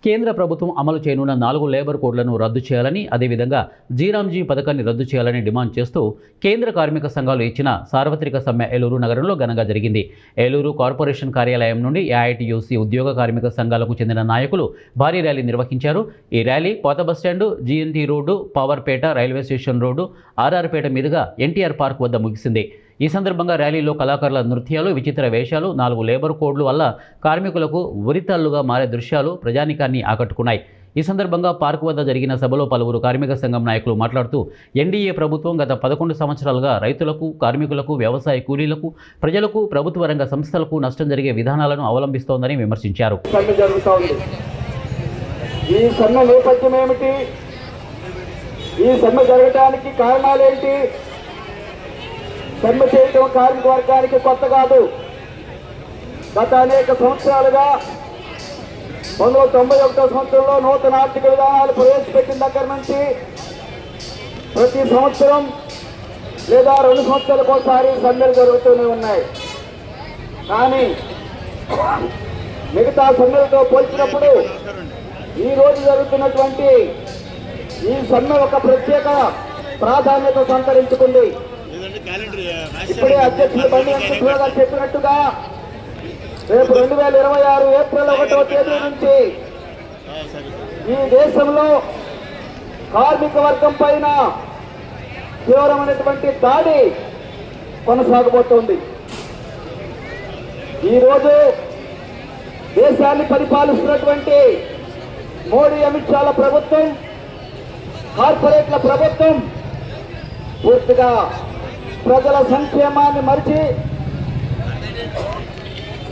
కేంద్ర ప్రభుత్వం అమలు చేయనున్న 4 లేబర్ కోడ్లను రద్దు చేయాలని, అదేవిధంగా జీరాంజీ పథకాన్ని రద్దు చేయాలని డిమాండ్ చేస్తూ కేంద్ర కార్మిక సంఘాలు ఇచ్చిన సార్వత్రిక సమ్మె ఏలూరు నగరంలో ఘనంగా జరిగింది. ఏలూరు కార్పొరేషన్ కార్యాలయం నుండి ఏఐటీయూసీ ఉద్యోగ కార్మిక సంఘాలకు చెందిన నాయకులు భారీ ర్యాలీ నిర్వహించారు. ఈ ర్యాలీ పాత bus stand, GNT road, Powerpet, railway station road, RR Peta మీదుగా ఎన్టీఆర్ పార్క్ వద్ద ముగిసింది. ఈ సందర్భంగా ర్యాలీలో కళాకారుల నృత్యాలు, విచిత్ర వేషాలు, 4 లేబర్ కోడ్లు వల్ల కార్మికులకు ఉరితాళ్లుగా మారే దృశ్యాలు ప్రజానీకాన్ని ఆకట్టుకున్నాయి. ఈ సందర్భంగా పార్క్ వద్ద జరిగిన సభలో పలువురు కార్మిక సంఘం నాయకులు మాట్లాడుతూ ఎన్డీఏ ప్రభుత్వం గత 11 సంవత్సరాలుగా రైతులకు, కార్మికులకు, వ్యవసాయ కూలీలకు, ప్రజలకు, ప్రభుత్వ రంగ సంస్థలకు నష్టం జరిగే విధానాలను అవలంబిస్తోందని విమర్శించారు. ఈ సమ్మె నేపథ్యం ఏమిటి? ఈ సమ్మె జరగడానికి కారణాలేంటి? సమ్మె చేయడం కార్మిక వర్గానికి కొత్త కాదు. గత అనేక సంవత్సరాలుగా 1991 సంవత్సరంలో నూతన ఆర్థిక విధానాలు ప్రవేశపెట్టిన దగ్గర నుంచి ప్రతి సంవత్సరం లేదా 2 సంవత్సరాలకు ఒకసారి సమ్మెలు జరుగుతూనే ఉన్నాయి. కానీ మిగతా సమ్మెలతో పోల్చినప్పుడు ఈ రోజు జరుగుతున్నటువంటి ఈ సమ్మె ఒక ప్రత్యేక ప్రాధాన్యత సంతరించుకుంది. ఇప్పుడే అధ్యక్షులు బండి వెంకటేశ్వర గారు చెప్పినట్టుగా రేపు 2026 ఏప్రిల్ 1వ తేదీ నుంచి ఈ దేశంలో కార్మిక వర్గం పైన తీవ్రమైనటువంటి దాడి కొనసాగబోతోంది. ఈరోజు దేశాన్ని పరిపాలిస్తున్నటువంటి మోడీ, అమిత్ షాల ప్రభుత్వం, కార్పొరేట్ల ప్రభుత్వం పూర్తిగా ప్రజల సంక్షేమాన్ని మరిచి